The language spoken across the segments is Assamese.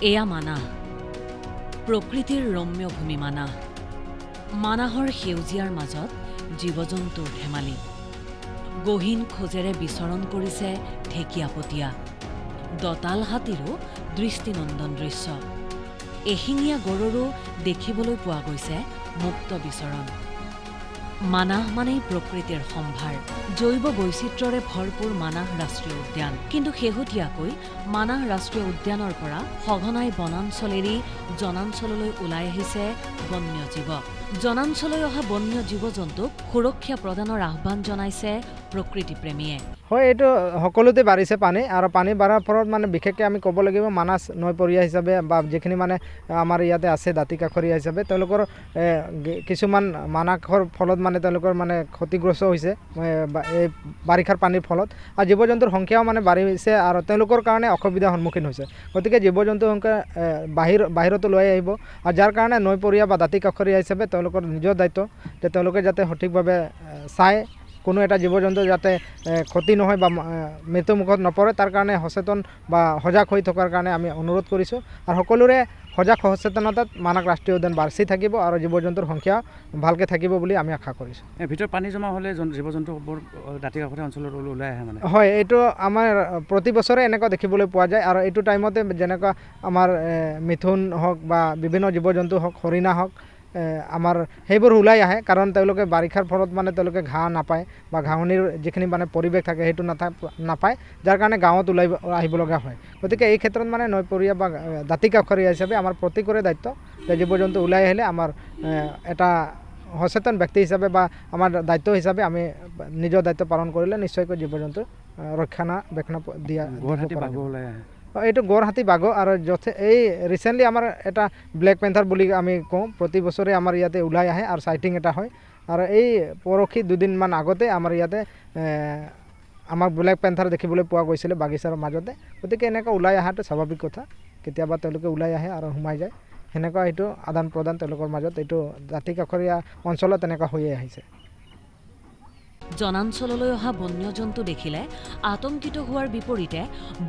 এয়া মানাহ, প্ৰকৃতিৰ ৰম্য ভূমি মানাহ। মানাহৰ সেউজীয়াৰ মাজত জীৱ-জন্তুৰ ধেমালি। গহীন খোজেৰে বিচৰণ কৰিছে ঢেকীয়াপতীয়া। দঁতাল হাতীৰো দৃষ্টিনন্দন দৃশ্য। এশিঙীয়া গড়ৰো দেখিবলৈ পোৱা গৈছে মুক্ত বিচৰণ। মানাহ মানেই প্ৰকৃতিৰ সম্ভাৰ, জৈৱ বৈচিত্ৰ্যৰে ভৰপূৰ মানাহ ৰাষ্ট্ৰীয় উদ্যান। কিন্তু শেহতীয়াকৈ মানাহ ৰাষ্ট্ৰীয় উদ্যানৰ পৰা সঘনাই বনাঞ্চল এৰি জনাঞ্চললৈ ওলাই আহিছে বন্যজীৱ। জনাঞ্চললৈ অহা বন্য জীৱ-জন্তুক সুৰক্ষা প্ৰদানৰ আহ্বান জনাইছে প্ৰকৃতিপ্ৰেমীয়ে। হয়, এইটো সকলোতে বাঢ়িছে পানী, আৰু পানী বাঢ়াৰ ফলত মানে বিশেষকৈ আমি ক'ব লাগিব মানাহ নৈপৰীয়া হিচাপে বা যিখিনি মানে আমাৰ ইয়াতে আছে দাঁতি কাষৰীয়া হিচাপে তেওঁলোকৰ কিছুমান মানাহৰ ফলত মানে তেওঁলোকৰ মানে ক্ষতিগ্ৰস্ত হৈছে এই বাৰিষাৰ পানীৰ ফলত, আৰু জীৱ জন্তুৰ সংখ্যাও মানে বাঢ়িছে আৰু তেওঁলোকৰ কাৰণে অসুবিধাৰ সন্মুখীন হৈছে। গতিকে জীৱ জন্তুৰ সংখ্যা বাহিৰতো লৈ আহিব, আৰু যাৰ কাৰণে নৈপৰীয়া বা দাঁতি কাষৰীয়া হিচাপে তেওঁলোকৰ নিজৰ দায়িত্ব যে তেওঁলোকে যাতে সঠিকভাৱে চায় কোনো এটা জীৱ জন্তু যাতে ক্ষতি নহয় বা মৃত্যুমুখত নপৰে, তাৰ কাৰণে সচেতন বা সজাগ হৈ থকাৰ কাৰণে আমি অনুৰোধ কৰিছোঁ। আৰু সকলোৰে সজাগ সচেতনতাত মানাহ ৰাষ্ট্ৰীয় উদ্যান বাঢ়ি থাকিব আৰু জীৱ জন্তুৰ সংখ্যা ভালকৈ থাকিব বুলি আমি আশা কৰিছোঁ। ভিতৰত পানী জমা হ'লে জীৱ জন্তুবোৰ দাঁতি কাষৰীয়া অঞ্চললৈ ওলাই আহে মানে? হয়, এইটো আমাৰ প্ৰতি বছৰে এনেকুৱা দেখিবলৈ পোৱা যায়, আৰু এইটো টাইমতে যেনেকুৱা আমাৰ মিথুন হওক বা বিভিন্ন জীৱ জন্তু হওক, হৰিণা হওক, আমাৰ সেইবোৰ ওলাই আহে, কাৰণ তেওঁলোকে বাৰিষাৰ ফলত মানে তেওঁলোকে ঘাঁহ নাপায় বা ঘাঁহনিৰ যিখিনি মানে পৰিৱেশ থাকে সেইটো নাপায়, যাৰ কাৰণে গাঁৱত ওলাই আহিব লগা হয়। গতিকে এই ক্ষেত্ৰত মানে নৈপৰীয়া বা দাঁতি কাষৰীয়া হিচাপে আমাৰ প্ৰত্যেকৰে দায়িত্ব যে জীৱ জন্তু ওলাই আহিলে আমাৰ এটা সচেতন ব্যক্তি হিচাপে বা আমাৰ দায়িত্ব হিচাপে আমি নিজৰ দায়িত্ব পালন কৰিলে নিশ্চয়কৈ জীৱ জন্তু ৰক্ষণাবেক্ষণ দিয়া। এইটো গড়, হাতী, বাঘ, আৰু এই ৰিচেণ্টলি আমাৰ এটা ব্লেক পেন্থাৰ বুলি আমি কওঁ, প্ৰতি বছৰে আমাৰ ইয়াতে ওলাই আহে আৰু চাইটিং এটা হয়। আৰু এই পৰহি দুদিনমান আগতে আমাৰ ইয়াতে আমাক ব্লেক পেন্থাৰ দেখিবলৈ পোৱা গৈছিলে বাগিচাৰ মাজতে। গতিকে এনেকুৱা ওলাই অহাটো স্বাভাৱিক কথা, কেতিয়াবা তেওঁলোকে ওলাই আহে আৰু সোমাই যায়, সেনেকুৱা এইটো আদান প্ৰদান তেওঁলোকৰ মাজত এইটো দাঁতি কাষৰীয়া অঞ্চলত তেনেকুৱা হৈয়ে আহিছে। জনাঞ্চললৈ অহা বন্যজন্তু দেখিলে আতংকিত হোৱাৰ বিপৰীতে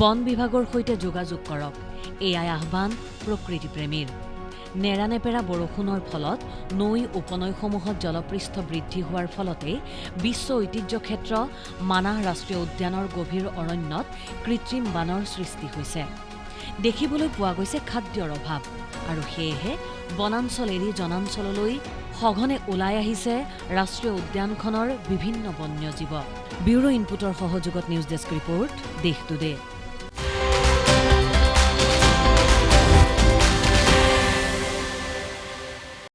বন বিভাগৰ সৈতে যোগাযোগ কৰক, এয়াই আহ্বান প্ৰকৃতিপ্ৰেমীৰ। নেৰানেপেৰা বৰষুণৰ ফলত নৈ উপনৈসমূহত জলপৃষ্ঠ বৃদ্ধি হোৱাৰ ফলতেই বিশ্ব ঐতিহ্য ক্ষেত্ৰ মানাহ ৰাষ্ট্ৰীয় উদ্যানৰ গভীৰ অৰণ্যত কৃত্ৰিম বানৰ সৃষ্টি হৈছে। দেখিবলৈ পোৱা গৈছে খাদ্যৰ অভাৱ, আৰু সেয়েহে বনাঞ্চল এৰি জনাঞ্চললৈ সঘনে ওলাই আহিছে ৰাষ্ট্ৰীয় উদ্যানখনৰ বিভিন্ন বন্যজীৱ। ব্যুৰো ইনপুটৰ সহযোগত নিউজ ডেস্ক ৰিপৰ্ট, দেশ টুডে।